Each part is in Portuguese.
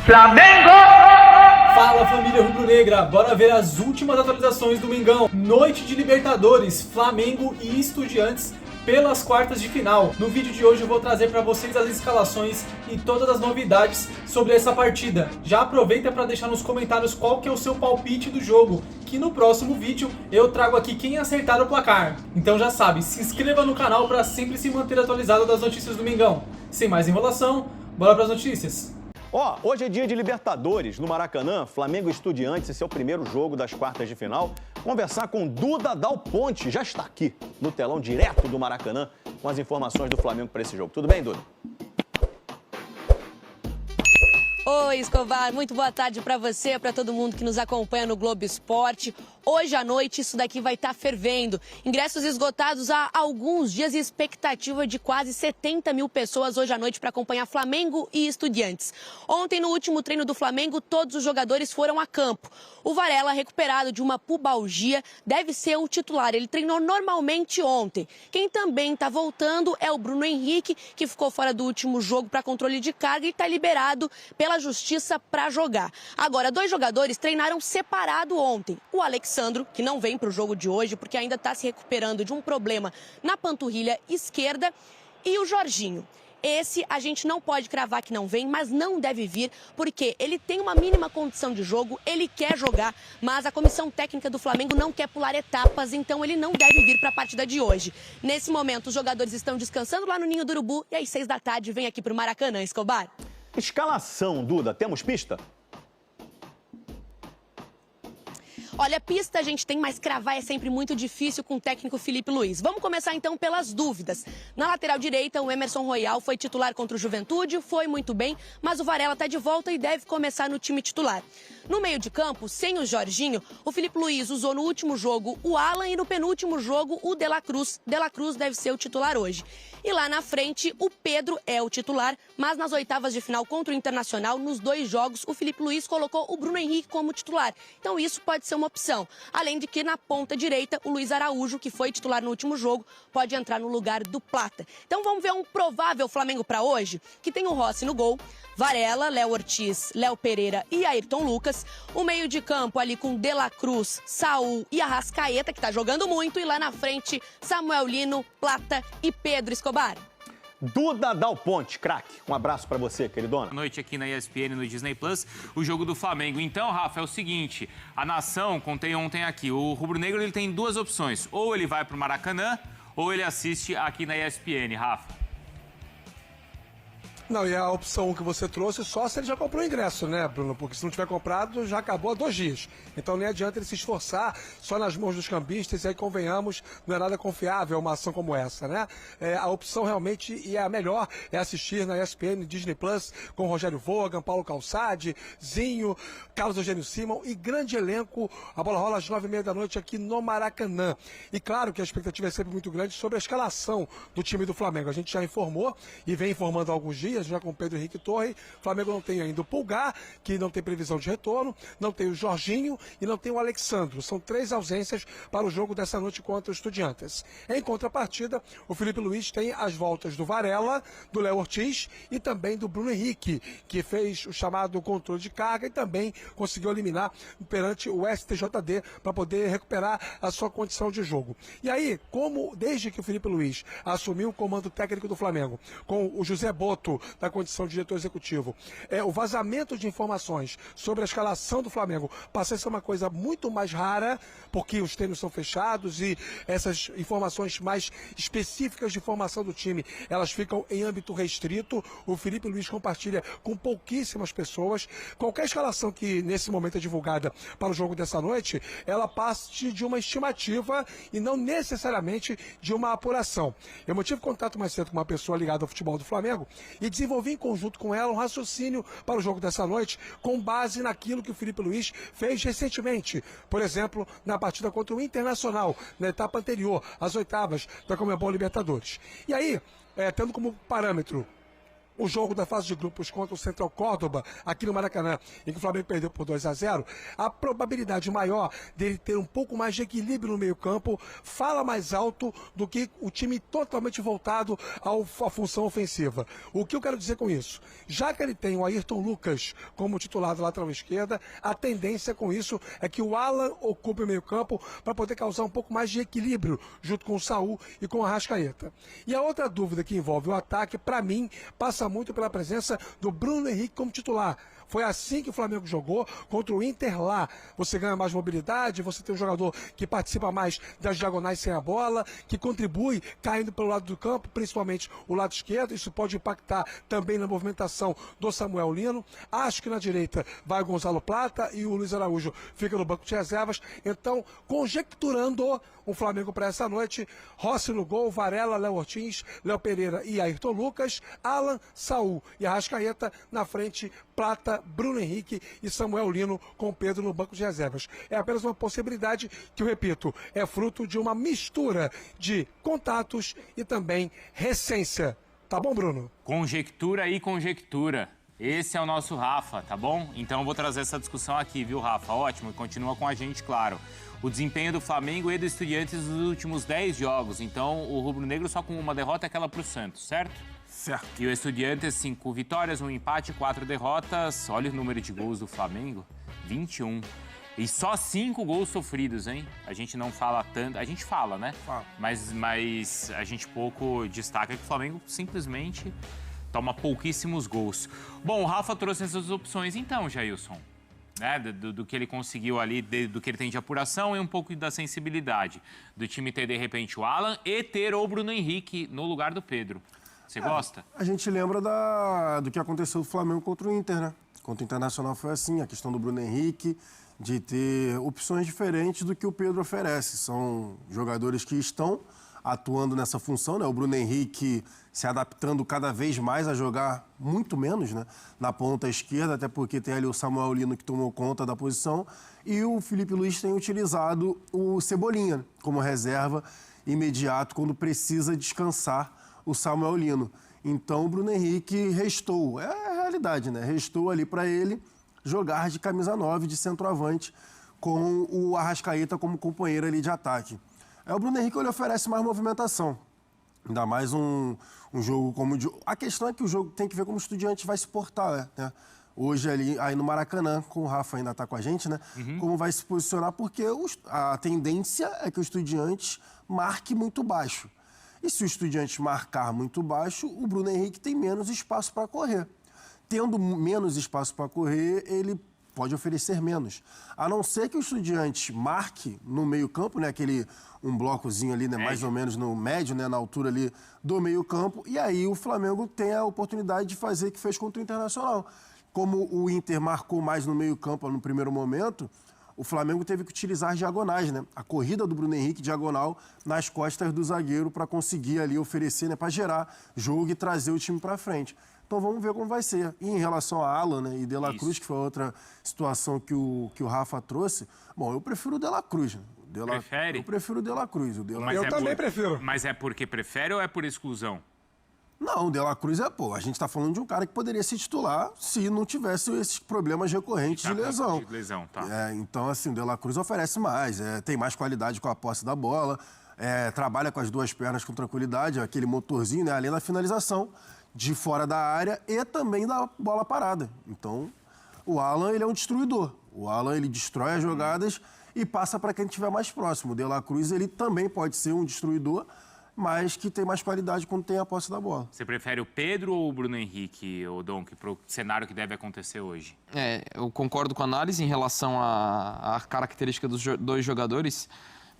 Flamengo! Fala, família rubro-negra, bora ver as últimas atualizações do Mengão. Noite de Libertadores, Flamengo e Estudiantes pelas quartas de final. No vídeo de hoje eu vou trazer para vocês as escalações e todas as novidades sobre essa partida. Já aproveita para deixar nos comentários qual que é o seu palpite do jogo, que no próximo vídeo eu trago aqui quem acertar o placar. Então já sabe, se inscreva no canal para sempre se manter atualizado das notícias do Mengão. Sem mais enrolação, bora para as notícias. Hoje é dia de Libertadores. No Maracanã, Flamengo e Estudiantes, esse é o primeiro jogo das quartas de final. Conversar com Duda Dal Ponte, já está aqui no telão direto do Maracanã com as informações do Flamengo para esse jogo. Tudo bem, Duda? Oi, Escobar, muito boa tarde para você, para todo mundo que nos acompanha no Globo Esporte. Hoje à noite isso daqui vai estar fervendo. Ingressos esgotados há alguns dias e expectativa de quase 70 mil pessoas hoje à noite para acompanhar Flamengo e Estudiantes. Ontem, no último treino do Flamengo, todos os jogadores foram a campo. O Varela, recuperado de uma pubalgia, deve ser o titular. Ele treinou normalmente ontem. Quem também está voltando é o Bruno Henrique, que ficou fora do último jogo para controle de carga e está liberado pela Justiça para jogar. Agora, dois jogadores treinaram separado ontem. O Alexandro, que não vem para o jogo de hoje porque ainda está se recuperando de um problema na panturrilha esquerda, e o Jorginho. Esse a gente não pode cravar que não vem, mas não deve vir, porque ele tem uma mínima condição de jogo, ele quer jogar, mas a comissão técnica do Flamengo não quer pular etapas, então ele não deve vir para a partida de hoje. Nesse momento, os jogadores estão descansando lá no Ninho do Urubu e às 6 da tarde vem aqui para o Maracanã, Escobar. Escalação, Duda, temos pista? Olha, pista a gente tem, mas cravar é sempre muito difícil com o técnico Filipe Luiz. Vamos começar então pelas dúvidas. Na lateral direita, o Emerson Royal foi titular contra o Juventude, foi muito bem, mas o Varela está de volta e deve começar no time titular. No meio de campo, sem o Jorginho, o Filipe Luiz usou no último jogo o Alan e no penúltimo jogo o De La Cruz. De La Cruz deve ser o titular hoje. E lá na frente, o Pedro é o titular, mas nas oitavas de final contra o Internacional, nos dois jogos, o Filipe Luiz colocou o Bruno Henrique como titular. Então isso pode ser uma opção. Além de que na ponta direita, o Luiz Araújo, que foi titular no último jogo, pode entrar no lugar do Plata. Então vamos ver um provável Flamengo para hoje, que tem o Rossi no gol, Varela, Léo Ortiz, Léo Pereira e Ayrton Lucas. O meio de campo ali com De La Cruz, Saul e Arrascaeta, que está jogando muito. E lá na frente, Samuel Lino, Plata e Pedro Escobar. Duda Dal Ponte, craque. Um abraço pra você, queridona. Boa noite aqui na ESPN, no Disney Plus, o jogo do Flamengo. Então, Rafa, é o seguinte, a Nação, contei ontem aqui, o rubro-negro ele tem duas opções. Ou ele vai pro Maracanã, ou ele assiste aqui na ESPN, Rafa. Não, e a opção que você trouxe só se ele já comprou o ingresso, né, Bruno? Porque se não tiver comprado, já acabou há 2 dias. Então nem adianta ele se esforçar só nas mãos dos cambistas, e aí convenhamos, não é nada confiável uma ação como essa, né? A opção realmente, e a melhor, é assistir na ESPN Disney Plus com Rogério Vogan, Paulo Calçade, Zinho, Carlos Eugênio Simão e grande elenco. A bola rola às 9h30 da noite aqui no Maracanã. E claro que a expectativa é sempre muito grande sobre a escalação do time do Flamengo. A gente já informou e vem informando há alguns dias, já com o Pedro Henrique Torre. O Flamengo não tem ainda o Pulgar, que não tem previsão de retorno, não tem o Jorginho e não tem o Alexandro. São 3 ausências para o jogo dessa noite contra os Estudiantes. Em contrapartida, o Filipe Luiz tem as voltas do Varela, do Léo Ortiz e também do Bruno Henrique, que fez o chamado controle de carga e também conseguiu eliminar perante o STJD para poder recuperar a sua condição de jogo. E aí, como desde que o Filipe Luiz assumiu o comando técnico do Flamengo, com o José Boto da condição de diretor executivo, o vazamento de informações sobre a escalação do Flamengo passa a ser uma coisa muito mais rara, porque os treinos são fechados e essas informações mais específicas de formação do time, elas ficam em âmbito restrito. O Filipe Luiz compartilha com pouquíssimas pessoas. Qualquer escalação que nesse momento é divulgada para o jogo dessa noite, ela parte de uma estimativa e não necessariamente de uma apuração. Eu mantive contato mais cedo com uma pessoa ligada ao futebol do Flamengo e desenvolvi em conjunto com ela um raciocínio para o jogo dessa noite com base naquilo que o Filipe Luiz fez recentemente. Por exemplo, na partida contra o Internacional, na etapa anterior, às oitavas da Conmebol Libertadores. E aí, tendo como parâmetro o jogo da fase de grupos contra o Central Córdoba, aqui no Maracanã, em que o Flamengo perdeu por 2-0, a probabilidade maior dele ter um pouco mais de equilíbrio no meio-campo fala mais alto do que o time totalmente voltado à função ofensiva. O que eu quero dizer com isso? Já que ele tem o Ayrton Lucas como titular da lateral esquerda, a tendência com isso é que o Alan ocupe o meio-campo para poder causar um pouco mais de equilíbrio junto com o Saul e com o Arrascaeta. E a outra dúvida que envolve o ataque, para mim, passa muito pela presença do Bruno Henrique como titular. Foi assim que o Flamengo jogou contra o Inter lá. Você ganha mais mobilidade, você tem um jogador que participa mais das diagonais sem a bola, que contribui caindo pelo lado do campo, principalmente o lado esquerdo. Isso pode impactar também na movimentação do Samuel Lino. Acho que na direita vai o Gonzalo Plata e o Luiz Araújo fica no banco de reservas. Então, conjecturando o Flamengo para essa noite, Rossi no gol, Varela, Léo Ortiz, Léo Pereira e Ayrton Lucas, Alan, Saul e Arrascaeta na frente, Plata, Bruno Henrique e Samuel Lino com Pedro no banco de reservas. É apenas uma possibilidade que, eu repito, é fruto de uma mistura de contatos e também recência. Tá bom, Bruno? Conjectura e conjectura. Esse é o nosso Rafa, tá bom? Então eu vou trazer essa discussão aqui, viu, Rafa? Ótimo, e continua com a gente, claro. O desempenho do Flamengo e do Estudiantes nos últimos 10 jogos. Então, o rubro-negro só com uma derrota é aquela pro Santos, certo? Certo. E o Estudiantes, 5 vitórias, 1 empate, 4 derrotas. Olha o número de gols do Flamengo, 21. E só 5 gols sofridos, hein? A gente não fala tanto... A gente fala, né? Fala. Mas a gente pouco destaca que o Flamengo simplesmente toma pouquíssimos gols. Bom, o Rafa trouxe essas opções então, Jailson. Né, do que ele conseguiu ali, do que ele tem de apuração e um pouco da sensibilidade. Do time ter, de repente, o Alan e ter o Bruno Henrique no lugar do Pedro. Você gosta? A gente lembra do que aconteceu do Flamengo contra o Inter, né? Contra o Internacional foi assim, a questão do Bruno Henrique, de ter opções diferentes do que o Pedro oferece. São jogadores que estão atuando nessa função, né? O Bruno Henrique se adaptando cada vez mais a jogar muito menos, né? Na ponta esquerda, até porque tem ali o Samuel Lino que tomou conta da posição e o Felipe Luiz tem utilizado o Cebolinha como reserva imediato quando precisa descansar o Samuel Lino. Então o Bruno Henrique restou, é a realidade, né? Restou ali para ele jogar de camisa 9, de centroavante, com o Arrascaeta como companheiro ali de ataque. O Bruno Henrique ele oferece mais movimentação. Ainda mais um jogo como... A questão é que o jogo tem que ver como o Estudiantes vai se portar, né? Hoje ali, aí no Maracanã, com o Rafa ainda está com a gente, né? Como vai se posicionar, porque a tendência é que o Estudiantes marque muito baixo. E se o Estudiantes marcar muito baixo, o Bruno Henrique tem menos espaço para correr. Tendo menos espaço para correr, ele pode oferecer menos. A não ser que o Estudiantes marque no meio-campo, né? Um blocozinho ali, né? Mais ou menos no médio, né? Na altura ali do meio-campo. E aí o Flamengo tem a oportunidade de fazer o que fez contra o Internacional. Como o Inter marcou mais no meio-campo no primeiro momento, o Flamengo teve que utilizar as diagonais, né? A corrida do Bruno Henrique diagonal nas costas do zagueiro para conseguir ali oferecer, né? Para gerar jogo e trazer o time para frente. Então vamos ver como vai ser. E em relação a Alan, né, e De La Cruz, que foi outra situação que o Rafa trouxe, bom, eu prefiro o De La Cruz. Né? Prefere? Eu prefiro o De La Cruz. Eu também prefiro. Mas é porque prefere ou é por exclusão? Não, o De La Cruz a gente está falando de um cara que poderia se titular se não tivesse esses problemas recorrentes de lesão. De lesão, tá. Então, assim, o De La Cruz oferece mais, tem mais qualidade com a posse da bola, trabalha com as duas pernas com tranquilidade, aquele motorzinho, né, além da finalização de fora da área e também da bola parada. Então, o Alan, ele é um destruidor. O Alan, ele destrói as jogadas e passa para quem estiver mais próximo. O De La Cruz, ele também pode ser um destruidor, mas que tem mais qualidade quando tem a posse da bola. Você prefere o Pedro ou o Bruno Henrique, o Donk, para o cenário que deve acontecer hoje? Eu concordo com a análise em relação à característica dos dois jogadores.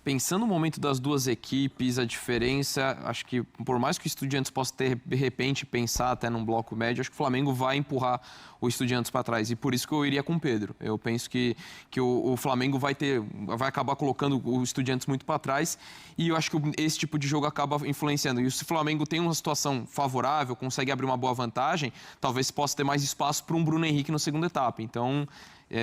Pensando no momento das duas equipes, a diferença, acho que por mais que o Estudiantes possa ter, de repente, pensar até num bloco médio, acho que o Flamengo vai empurrar o Estudiantes para trás. E por isso que eu iria com o Pedro. Eu penso que o Flamengo vai acabar colocando o Estudiantes muito para trás e eu acho que esse tipo de jogo acaba influenciando. E se o Flamengo tem uma situação favorável, consegue abrir uma boa vantagem, talvez possa ter mais espaço para um Bruno Henrique na segunda etapa. Então...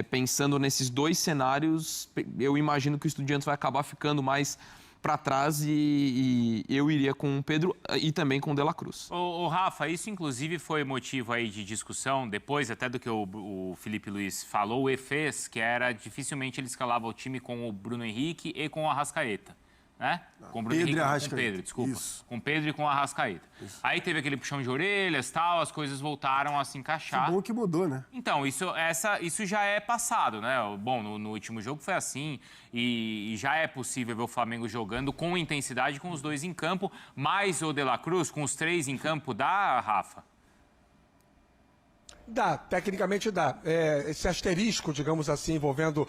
pensando nesses dois cenários, eu imagino que o Estudiantes vai acabar ficando mais para trás e eu iria com o Pedro e também com o De La Cruz. Ô, Rafa, isso inclusive foi motivo aí de discussão, depois até do que o Felipe Luiz falou, o fez, que era dificilmente ele escalava o time com o Bruno Henrique e com o Arrascaeta. Né? Com o Bruno Henrique, com o Pedro, desculpa. Isso. Com o Pedro e com o Arrascaeta. Isso. Aí teve aquele puxão de orelhas, tal, as coisas voltaram a se encaixar. Que bom que mudou, né? Então, isso já é passado, né? Bom, no último jogo foi assim e já é possível ver o Flamengo jogando com intensidade com os dois em campo, mais o De La Cruz, com os três em campo, dá, Rafa? Dá, tecnicamente dá. Esse asterisco, digamos assim, envolvendo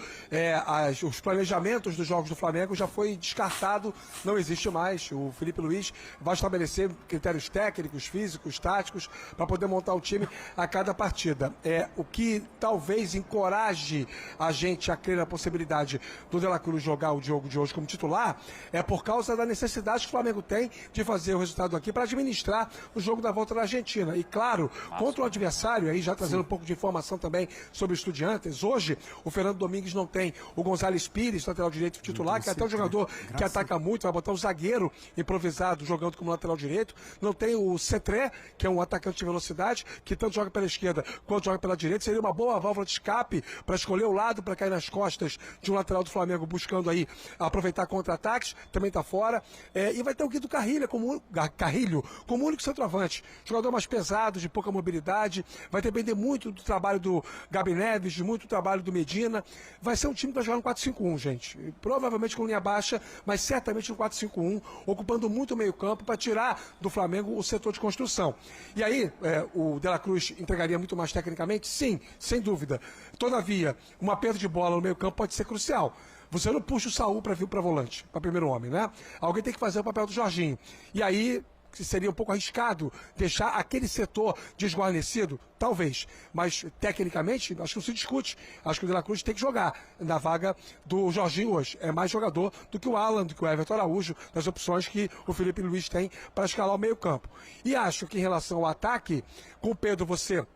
os planejamentos dos jogos do Flamengo já foi descartado, não existe mais. O Felipe Luiz vai estabelecer critérios técnicos, físicos, táticos, para poder montar o time a cada partida. O que talvez encoraje a gente a crer na possibilidade do De La Cruz jogar o jogo de hoje como titular é por causa da necessidade que o Flamengo tem de fazer o resultado aqui para administrar o jogo da volta da Argentina. E claro, contra o adversário, aí já trazendo um pouco de informação também sobre Estudiantes. Hoje, o Fernando Domingues não tem o Gonzalez Pires, lateral direito titular, que é até um jogador que ataca muito, vai botar um zagueiro improvisado jogando como lateral direito. Não tem o Cetré, que é um atacante de velocidade, que tanto joga pela esquerda quanto joga pela direita. Seria uma boa válvula de escape para escolher o lado, para cair nas costas de um lateral do Flamengo, buscando aí aproveitar contra-ataques. Também está fora. E vai ter o Guido Carrilho como único centroavante. Jogador mais pesado, de pouca mobilidade. Vai depender muito do trabalho do Gabi Neves, de muito trabalho do Medina. Vai ser um time que vai jogar no 4-5-1, gente. Provavelmente com linha baixa, mas certamente no 4-5-1, ocupando muito o meio-campo para tirar do Flamengo o setor de construção. E aí, o De La Cruz entregaria muito mais tecnicamente? Sim, sem dúvida. Todavia, uma perda de bola no meio-campo pode ser crucial. Você não puxa o Saúl para vir para volante, para primeiro homem, né? Alguém tem que fazer o papel do Jorginho. E aí, seria um pouco arriscado deixar aquele setor desguarnecido? Talvez. Mas, tecnicamente, acho que não se discute. Acho que o De La Cruz tem que jogar na vaga do Jorginho hoje. É mais jogador do que o Alan, do que o Everton Araújo, das opções que o Felipe Luiz tem para escalar o meio-campo. E acho que, em relação ao ataque, com o Pedro você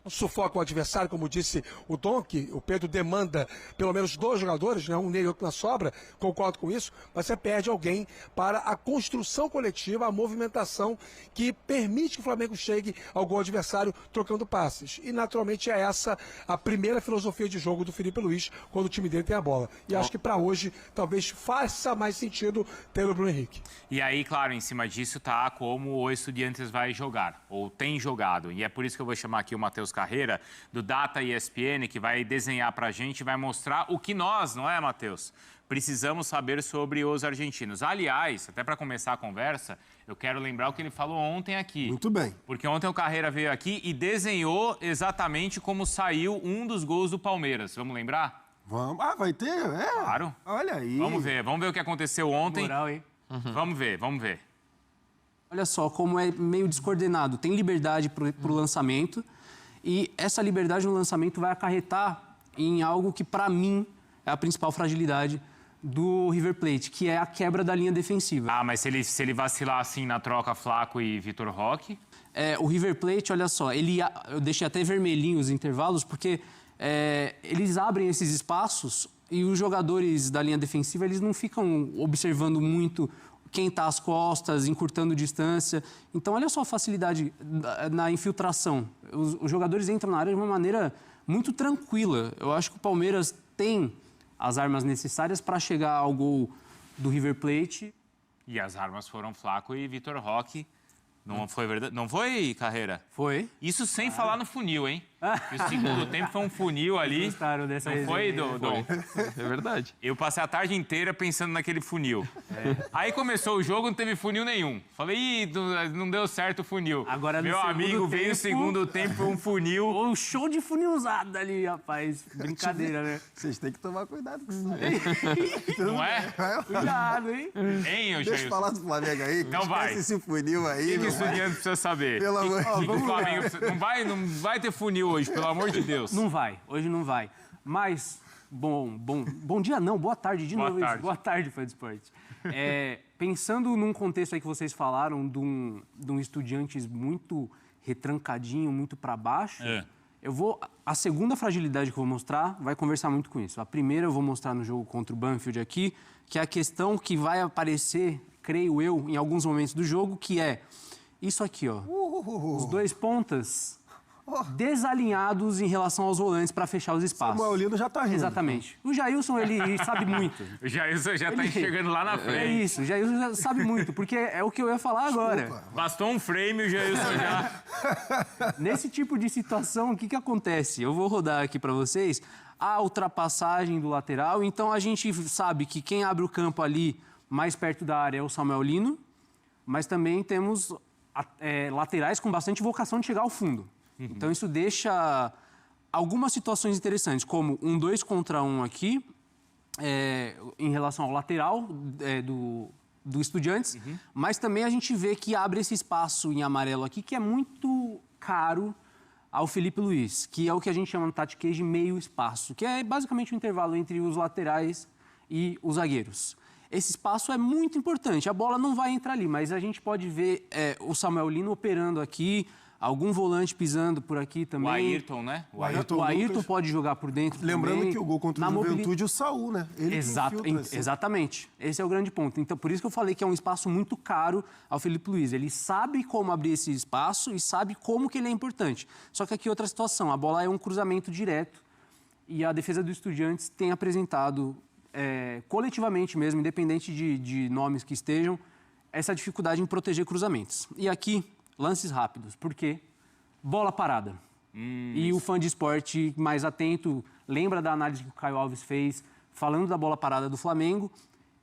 sufoca o adversário, como disse o Dom, que o Pedro demanda pelo menos 2 jogadores, né? Um nele e outro na sobra, concordo com isso, mas você perde alguém para a construção coletiva, a movimentação que permite que o Flamengo chegue ao gol adversário trocando passes. E naturalmente é essa a primeira filosofia de jogo do Felipe Luiz quando o time dele tem a bola. E acho que para hoje talvez faça mais sentido ter o Bruno Henrique. E aí, claro, em cima disso tá como o Estudiantes vai jogar, ou tem jogado. E é por isso que eu vou chamar aqui o Matheus Carreira, do Data ESPN, que vai desenhar pra gente e vai mostrar o que nós, não é, Matheus? Precisamos saber sobre os argentinos. Aliás, até para começar a conversa, eu quero lembrar o que ele falou ontem aqui. Muito bem. Porque ontem o Carreira veio aqui e desenhou exatamente como saiu um dos gols do Palmeiras. Vamos lembrar? Vamos. Ah, vai ter? Claro. Olha aí. Vamos ver o que aconteceu ontem. Moral, hein? Vamos ver. Olha só como é meio descoordenado. Tem liberdade para o lançamento e essa liberdade no lançamento vai acarretar em algo que, para mim, é a principal fragilidade do River Plate, que é a quebra da linha defensiva. Ah, mas se ele vacilar assim na troca Flaco e Vitor Roque... O River Plate, olha só, eu deixei até vermelhinho os intervalos, porque eles abrem esses espaços e os jogadores da linha defensiva eles não ficam observando muito quem está às costas, encurtando distância. Então, olha só a facilidade na infiltração. Os jogadores entram na área de uma maneira muito tranquila. Eu acho que o Palmeiras tem as armas necessárias para chegar ao gol do River Plate. E as armas foram Flaco e Vitor Roque. Não foi verdade? Não foi, Carreira? Foi. Isso sem falar no funil, hein? O segundo tempo foi um funil ali. Gostaram dessa não foi, resenha, Dom? É verdade. Eu passei a tarde inteira pensando naquele funil. Aí começou o jogo, não teve funil nenhum. Falei, não deu certo o funil. Agora, meu amigo veio no segundo tempo, um funil. Um show de funilzada ali, rapaz. Brincadeira, né? Vocês têm que tomar cuidado com isso aí. Não é? Cuidado, hein? Hein, Deixa eu falar do Flamengo aí. Então vai. Esse funil aí. O que o Estudiantes precisa saber? Pelo amor de Deus. O Flamengo não vai ter funil hoje, pelo amor de Deus. Não vai, hoje não vai. Mas, bom dia não, boa tarde de novo. Boa tarde, Fã de Esporte. Pensando num contexto aí que vocês falaram de um Estudiantes muito retrancadinho, muito para baixo, A segunda fragilidade que eu vou mostrar vai conversar muito com isso. A primeira eu vou mostrar no jogo contra o Banfield aqui, que é a questão que vai aparecer, creio eu, em alguns momentos do jogo, que é isso aqui, ó. Os dois pontas desalinhados em relação aos volantes para fechar os espaços. O Samuelino já tá rindo. Exatamente. O Jailson, ele sabe muito. O Jailson já tá enxergando lá na frente. É isso, o Jailson já sabe muito, porque é o que eu ia falar agora. Bastou um frame, o Jailson já... Nesse tipo de situação, o que acontece? Eu vou rodar aqui para vocês a ultrapassagem do lateral. Então, a gente sabe que quem abre o campo ali mais perto da área é o Samuelino, mas também temos laterais com bastante vocação de chegar ao fundo. Então, isso deixa algumas situações interessantes, como um 2 contra 1 aqui, em relação ao lateral do Estudiantes, mas também a gente vê que abre esse espaço em amarelo aqui, que é muito caro ao Felipe Luiz, que é o que a gente chama no tactiquês de meio espaço, que é basicamente o intervalo entre os laterais e os zagueiros. Esse espaço é muito importante, a bola não vai entrar ali, mas a gente pode ver o Samuelino operando aqui, algum volante pisando por aqui também. O Ayrton, né? O Ayrton pode jogar por dentro Lembrando também. que o gol contra o Juventude, o Saul, né? Ele Exatamente. Esse é o grande ponto. Então, por isso que eu falei que é um espaço muito caro ao Felipe Luiz. Ele sabe como abrir esse espaço e sabe como que ele é importante. Só que aqui outra situação. A bola é um cruzamento direto e a defesa do Estudiantes tem apresentado, coletivamente mesmo, independente de nomes que estejam, essa dificuldade em proteger cruzamentos. E aqui... lances rápidos, porque bola parada. E o fã de esporte mais atento lembra da análise que o Caio Alves fez, falando da bola parada do Flamengo.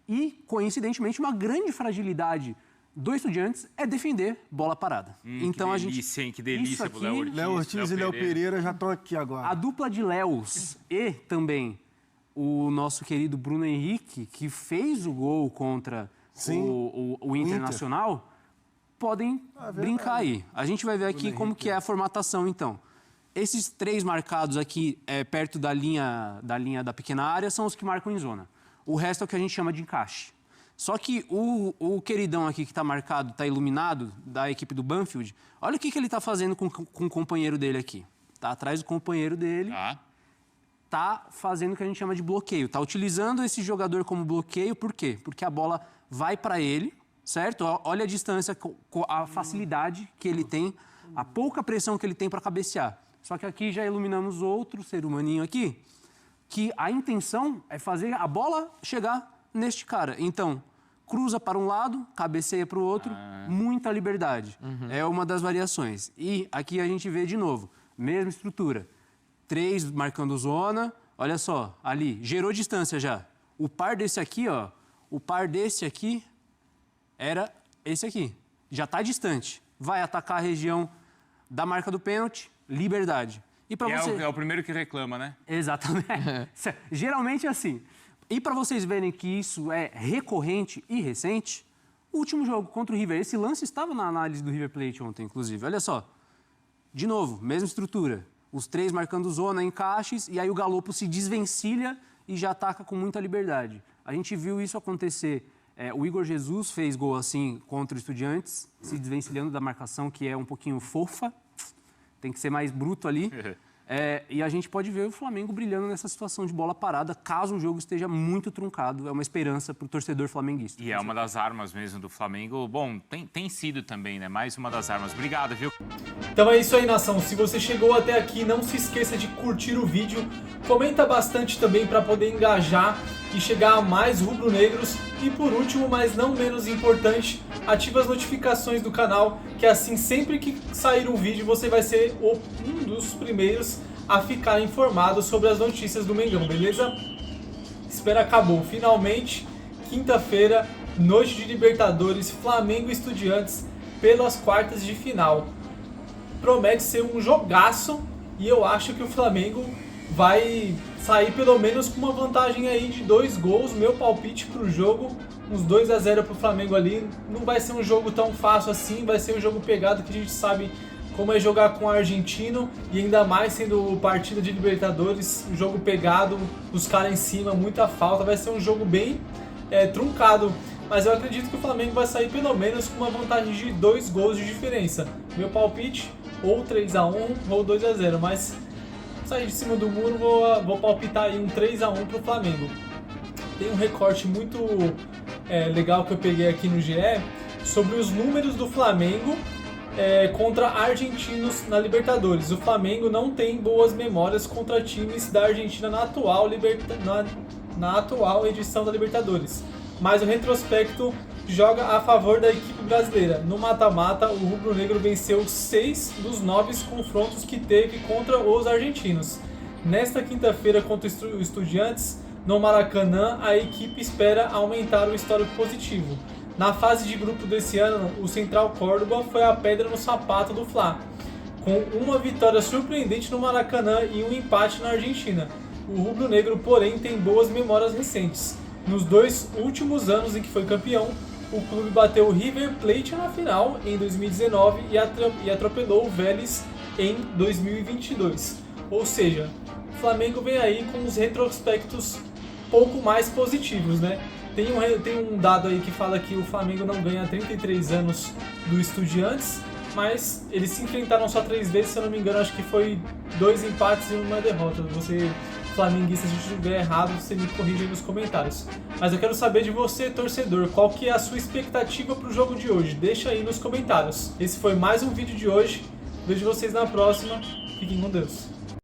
E, coincidentemente, uma grande fragilidade do Estudiantes é defender bola parada. Então, que delícia, hein? Que delícia pro Léo Ortiz e Léo Pereira já estão aqui agora. A dupla de Léos e também o nosso querido Bruno Henrique, que fez o gol contra o Internacional... podem brincar aí. A gente vai ver aqui como que é a formatação, então. Esses 3 marcados aqui perto da linha da pequena área são os que marcam em zona. O resto é o que a gente chama de encaixe. Só que o queridão aqui que está marcado, está iluminado, da equipe do Banfield, olha o que ele está fazendo com o companheiro dele aqui. Está atrás do companheiro dele, está fazendo o que a gente chama de bloqueio. Está utilizando esse jogador como bloqueio, por quê? Porque a bola vai para ele, certo? Olha a distância, a facilidade que ele tem, a pouca pressão que ele tem para cabecear. Só que aqui já iluminamos outro ser humaninho aqui, que a intenção é fazer a bola chegar neste cara. Então, cruza para um lado, cabeceia para o outro, muita liberdade. É uma das variações. E aqui a gente vê de novo, mesma estrutura. 3 marcando zona, olha só, ali, gerou distância já. O par desse aqui, ó, o par desse aqui... era esse aqui. Já está distante. Vai atacar a região da marca do pênalti, liberdade. E você... é o primeiro que reclama, né? Exatamente. Geralmente é assim. E para vocês verem que isso é recorrente e recente, o último jogo contra o River, esse lance estava na análise do River Plate ontem, inclusive. Olha só. De novo, mesma estrutura. Os 3 marcando zona, encaixes, e aí o Galopo se desvencilha e já ataca com muita liberdade. A gente viu isso acontecer... o Igor Jesus fez gol assim contra o Estudiantes, se desvencilhando da marcação, que é um pouquinho fofa, tem que ser mais bruto ali. E a gente pode ver o Flamengo brilhando nessa situação de bola parada, caso o jogo esteja muito truncado. É uma esperança para o torcedor flamenguista. E é uma das armas mesmo do Flamengo. Bom, tem sido também, né? Mais uma das armas. Obrigado, viu? Então é isso aí, nação. Se você chegou até aqui, não se esqueça de curtir o vídeo. Comenta bastante também para poder engajar e chegar a mais rubro-negros. E por último, mas não menos importante, ativa as notificações do canal, que assim sempre que sair um vídeo você vai ser um dos primeiros a ficar informado sobre as notícias do Mengão, beleza? Espera acabou. Finalmente, quinta-feira, noite de Libertadores, Flamengo e Estudiantes pelas quartas de final. Promete ser um jogaço e eu acho que o Flamengo vai sair pelo menos com uma vantagem aí de 2 gols. Meu palpite pro jogo, uns 2-0 pro Flamengo ali. Não vai ser um jogo tão fácil assim, vai ser um jogo pegado, que a gente sabe como é jogar com o argentino, e ainda mais sendo partida de Libertadores, um jogo pegado, os caras em cima, muita falta, vai ser um jogo bem truncado. Mas eu acredito que o Flamengo vai sair pelo menos com uma vantagem de 2 gols de diferença. Meu palpite, ou 3-1 ou 2-0, mas sair de cima do muro, vou palpitar aí um 3-1 pro Flamengo. Tem um recorte muito legal que eu peguei aqui no GE sobre os números do Flamengo contra argentinos na Libertadores. O Flamengo não tem boas memórias contra times da Argentina na atual edição da Libertadores, mas o retrospecto joga a favor da equipe brasileira. No mata-mata, o rubro-negro venceu 6 dos 9 confrontos que teve contra os argentinos. Nesta quinta-feira contra o Estudiantes, no Maracanã, a equipe espera aumentar o histórico positivo. Na fase de grupo desse ano, o Central Córdoba foi a pedra no sapato do Fla, com uma vitória surpreendente no Maracanã e um empate na Argentina. O rubro-negro, porém, tem boas memórias recentes. Nos 2 últimos anos em que foi campeão, o clube bateu o River Plate na final em 2019 e atropelou o Vélez em 2022. Ou seja, o Flamengo vem aí com os retrospectos pouco mais positivos, né? Tem um dado aí que fala que o Flamengo não ganha há 33 anos do Estudiantes, mas eles se enfrentaram só 3 vezes, se eu não me engano, acho que foi 2 empates e uma derrota. Você, flamenguista, se eu estiver errado, você me corrige aí nos comentários. Mas eu quero saber de você, torcedor, qual que é a sua expectativa para o jogo de hoje? Deixa aí nos comentários. Esse foi mais um vídeo de hoje. Vejo vocês na próxima. Fiquem com Deus.